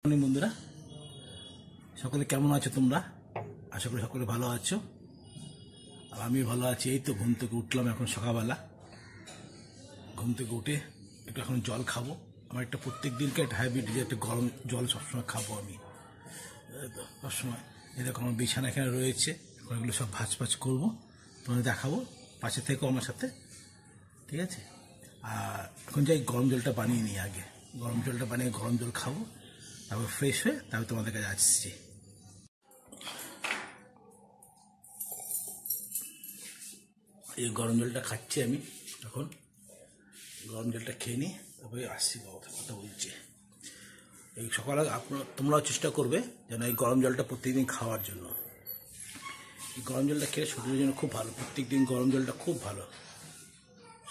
বন্ধুরা সকলে কেমন আছো তোমরা? আশা করি সকলে ভালো আছো আর আমি ভালো আছি। এই তো ঘুম থেকে উঠলাম এখন সকালবেলা। ঘুম থেকে উঠে একটু এখন জল খাবো। আমার একটা প্রত্যেক দিনকে একটা হ্যাবিট যে একটা গরম জল সবসময় খাবো আমি সবসময়। এই দেখো আমার বিছানা এখানে রয়েছে, এগুলো সব ভাজ করবো, তোমাদের দেখাবো। পাশে থেকেও আমার সাথে, ঠিক আছে? আর এখন যাই গরম জলটা বানিয়ে নিই। আগে গরম জলটা বানিয়ে গরম জল খাবো, তারপর ফ্রেশ হয়ে তারপর তোমাদের কাছে আসছি। এই গরম জলটা খাচ্ছি আমি এখন। গরম জলটা খেয়ে নিই, তারপরে আসছি কথা বলছি। এই সকালে তোমরাও চেষ্টা করবে যেন এই গরম জলটা প্রত্যেকদিন খাওয়ার জন্য। এই গরম জলটা খেলে শরীরের জন্য খুব ভালো। প্রত্যেকদিন গরম জলটা খুব ভালো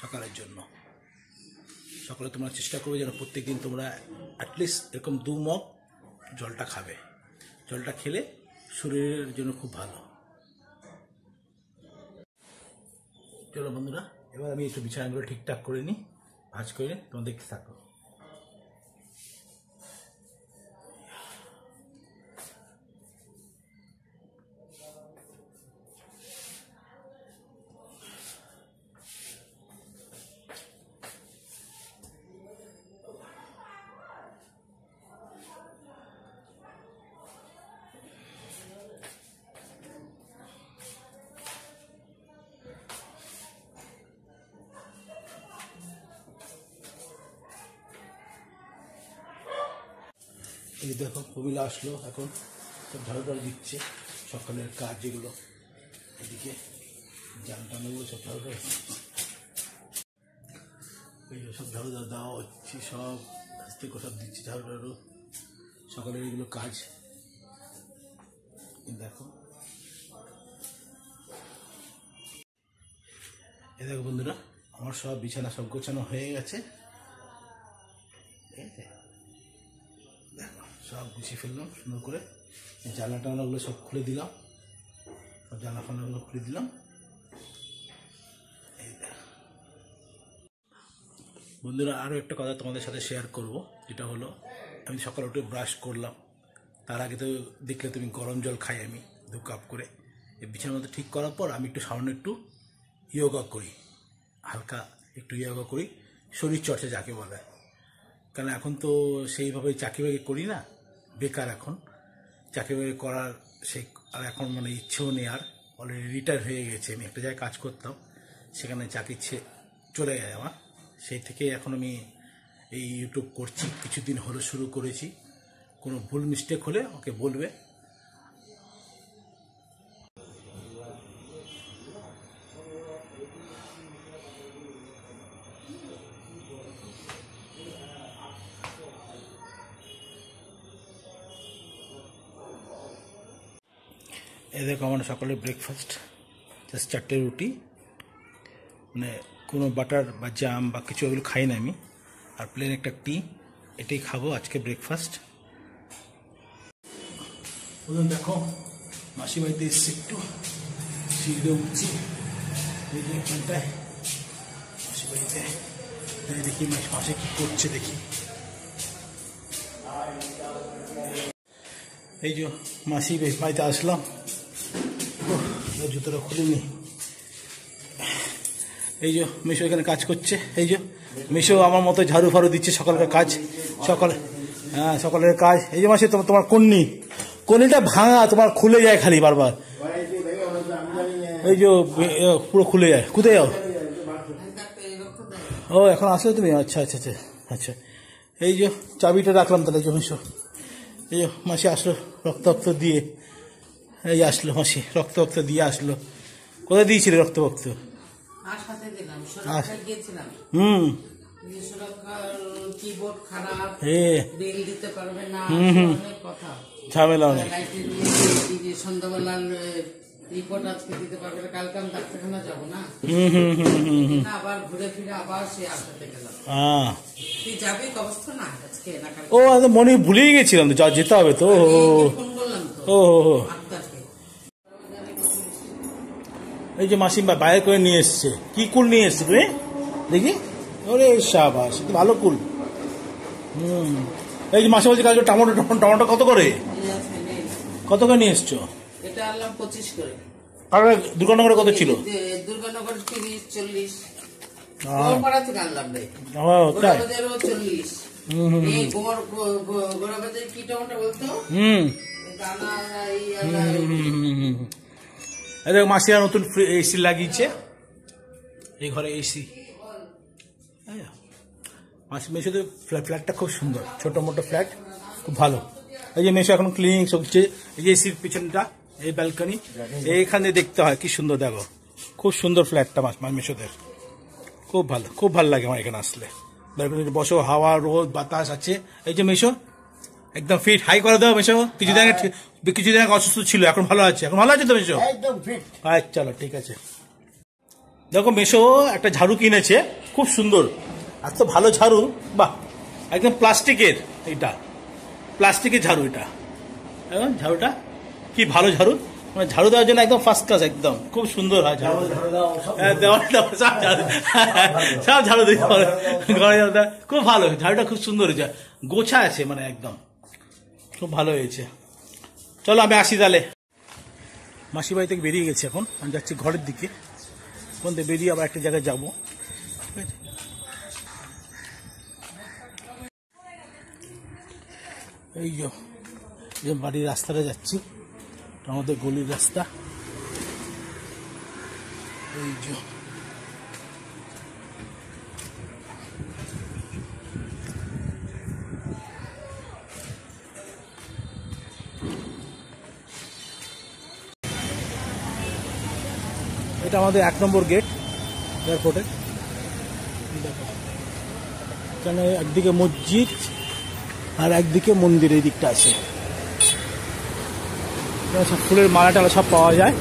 সকালের জন্য। সকালে তোমরা চেষ্টা করবে যেন প্রত্যেকদিন তোমরা অ্যাটলিস্ট এরকম 2 মগ জলটা খাবে। জলটা খেলে শরীরের জন্য খুব ভালো। চলো বন্ধুরা, এবার আমি একটু বিছানাগুলো ঠিকঠাক করে নিই, ভাজ করে তোমরা দেখতে থাকো। এই দেখো কবিলা আসলো, এখন সব ঝাড়ু টাড়ু দিচ্ছে। সকালের কাজ যেগুলো, এদিকে জাল টানাগুলো সব ঝাড়ু টাড়ু দিচ্ছে। এই সব ঝাড়ু দেওয়া হচ্ছে, সব আস্তে করে সব দিচ্ছে ঝাড়ু টাড়ু। সকালের এগুলো কাজ দেখো। এই দেখো বন্ধুরা, আমার সব বিছানা সব গোছানো হয়ে গেছে। ঠিক আছে, দেখো সব গুছিয়ে ফেললাম সুন্দর করে। জানলা টানাগুলো সব খুলে দিলাম, সব জানলা ফানাগুলো খুলে দিলাম। এই বন্ধুরা, আরও একটা কথা তোমাদের সাথে শেয়ার করব, যেটা হলো আমি সকালে উঠে ব্রাশ করলাম। তার আগে তো দেখলে তুমি গরম জল খাই আমি 2 কাপ করে। এই বিছানার মধ্যে ঠিক করার পর আমি একটু সামান্য একটু যোগা করি, হালকা একটু যোগা করি, শরীর চর্চা যাকে বলে। কারণ এখন তো সেইভাবে চাকরি বাকরি করি না, বেকার এখন। চাকরি বাকরি করার সেই আর এখন মানে ইচ্ছেও নেই আর। অলরেডি রিটায়ার হয়ে গেছে। আমি একটা জায়গায় কাজ করতাম, সেখানে চাকরি চলে যায় আমার। সেই থেকে এখন আমি এই ইউটিউব করছি। কিছুদিন হলো শুরু করেছি। কোনো ভুল মিস্টেক হলে ওকে বলবে। এই দেখো আমার সকালে ব্রেকফাস্ট জাস্ট 4টে রুটি, মানে কোনো বাটার বা জাম বা কিছু ওগুলো খাই না আমি। আর প্লেন একটা টি, এটাই খাবো আজকে ব্রেকফাস্ট। দেখো মাসি বাড়িতে এসছি, একটু সিঁড়িতে উঠছি। এই যে এখানটায় মাসি বাড়িতে, দেখি মাসি কি করছে দেখি। এই যে মাসি বাড়িতে আসলাম, জুতোটা খুলিনি। এই যে মিশো এখানে কাজ করছে। এই যে মিশো আমার মতো ঝাড়ু ফাড়ু দিচ্ছে সকালের কাজ। হ্যাঁ সকালের কাজ। এই যে মাসি তোমার কনিটা ভাঙা, তোমার খুলে যায় খালি বারবার। এই যে পুরো খুলে যায়। কোথায় যাও? ও এখন আসলে তুমি? আচ্ছা আচ্ছা আচ্ছা আচ্ছা। এই যে চাবিটা রাখলাম তাহলে। যে মিশো, এই যে মাসি আসলো রক্ত দিয়ে। এই আসলো মাসি রক্ত দিয়ে আসলো। কোথায় দিয়েছিলে রক্ত? ঝামেলা অনেক। রিপোর্ট আজকে দিতে পারবে না, কালকে আমি ডাক্তারখানা যাবো না। আবার ঘুরে ফিরে আবার সে আসাতে গেলাম। তুই যাবি অবস্থা না আজকে? ও মনে ভুলেই গেছিলাম তো, যেতে হবে তো। ফোন করলাম তো। ও এই যে মাসি বাইরে করে নিয়ে এসছে। কি কুল নিয়ে এসছে তুমি দেখি? ওরে শাবাশ, ভালো কুল। এই যে মাসে বলছি কালকে টমেটো টমেটো কত করে? কত করে নিয়ে এসছো? এটা আনলাম 25 করে। আর দুর্গানগরে কত ছিল? দুর্গানগর 30-40। গোড়াবাজার থেকে আনলাম রে। তাই? গোড়াবাজারও 40। এই গোড়াবাজার কি টমেটো বলতো? দানা এই মাসিরা নতুন এসি লাগিয়েছে এই ঘরে, এসি। মাসি মেশোতে ফ্ল্যাটটা খুব সুন্দর, ছোট মোটো ফ্ল্যাট, খুব ভালো। এই যে মেশো এখন ক্লিনিং সবচেয়ে, এই যে এসির পিছনটা, এই ব্যালকনি, এইখানে দেখতে হয় কি সুন্দর, দেখো খুব সুন্দর ফ্ল্যাটটা মেশোদের, খুব ভালো, খুব ভালো লাগে আমার এখানে আসলে। ব্যালকনিতে বসো, হাওয়া, রোদ, বাতাস আছে। এই যে মেশো একদম ফিট, হাই করে দাও মেশো। কিছুদিন আগে অসুস্থ ছিল, এখন ভালো আছে। এখন ভালো আছে তো মেশো? একদম ফিট। আচ্ছা, চলো ঠিক আছে। দেখো মেশো একটা ঝাড়ু কিনেছে, খুব সুন্দর, আর তো ভালো ঝাড়ু, বাহ, একদম প্লাস্টিকের, এইটা প্লাস্টিকের ঝাড়ু, এটা ঝাড়ুটা কি ভালো ঝাড়ু, মানে ঝাড়ু দেওয়ার জন্য একদম ফার্স্ট ক্লাস, একদম খুব সুন্দর হয় ঝাড়ু। সব ঝাড়ু দিতে পারে ঘরে, খুব ভালো ঝাড়ুটা, খুব সুন্দর হয়েছে, গোছা আছে, মানে একদম খুব ভালো হয়েছে। চলো আমি আসি তাহলে। মাসি বাড়ি থেকে বেরিয়ে গেছি, এখন আমি যাচ্ছি ঘরের দিকে। ওখান থেকে বেরিয়ে আবার একটা জায়গায় যাবো, ঠিক আছে। এই যে বাড়ির রাস্তাটা যাচ্ছি, আমাদের গলির রাস্তা, এই যে এটা আমাদের 1 নম্বর গেট এয়ারপোর্টের। এখানে একদিকে মসজিদ আর একদিকে মন্দির, এই দিকটা আছে। সব ফুলের মালা টালা সব পাওয়া যায়,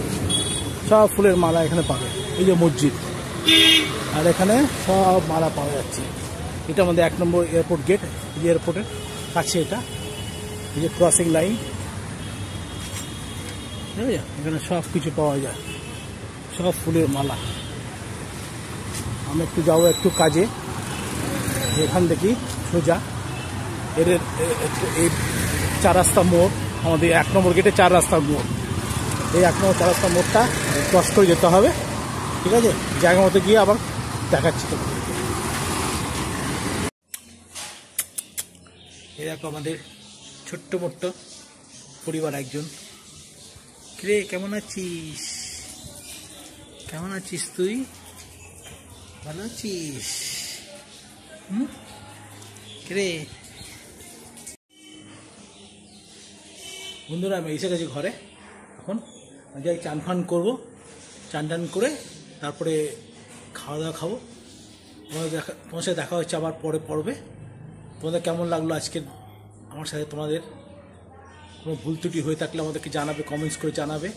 সব ফুলের মালা এখানে পাবে। এই যে মসজিদ, আর এখানে সব মালা পাওয়া যাচ্ছে। এটা আমাদের 1 নম্বর এয়ারপোর্ট গেট, এয়ারপোর্টের কাছে এটা। এই যে ক্রসিং লাইন, এখানে সব কিছু পাওয়া যায়, সব ফুলের মালা। আমি একটু যাবো একটু কাজে, এখান থেকেই সোজা এই 4 রাস্তা মোড়, আমাদের 1 নম্বর গেটে 4 রাস্তার মোড়। এই 1 নম্বর 4 রাস্তার মোড়টা ক্রস করে যেতে হবে, ঠিক আছে। জায়গা মতো গিয়ে আবার দেখাচ্ছি তো। এই দেখো আমাদের ছোট্ট মোট্ট পরিবার একজন। কিরে, কেমন আছিস? কেমন আছিস তুই? ভালো আছিস? কিরে বন্ধুরা, আমি এসে গেছি ঘরে। এখন যাই চান ফান করবো, চান টান করে তারপরে খাওয়া দাওয়া খাবো। তোমার সাথে দেখা হচ্ছে আবার পরে পড়বে। তোমাদের কেমন লাগলো আজকে আমার সাথে? তোমাদের কোনো ভুল ত্রুটি হয়ে থাকলে আমাদেরকে জানাবে, কমেন্টস করে জানাবে।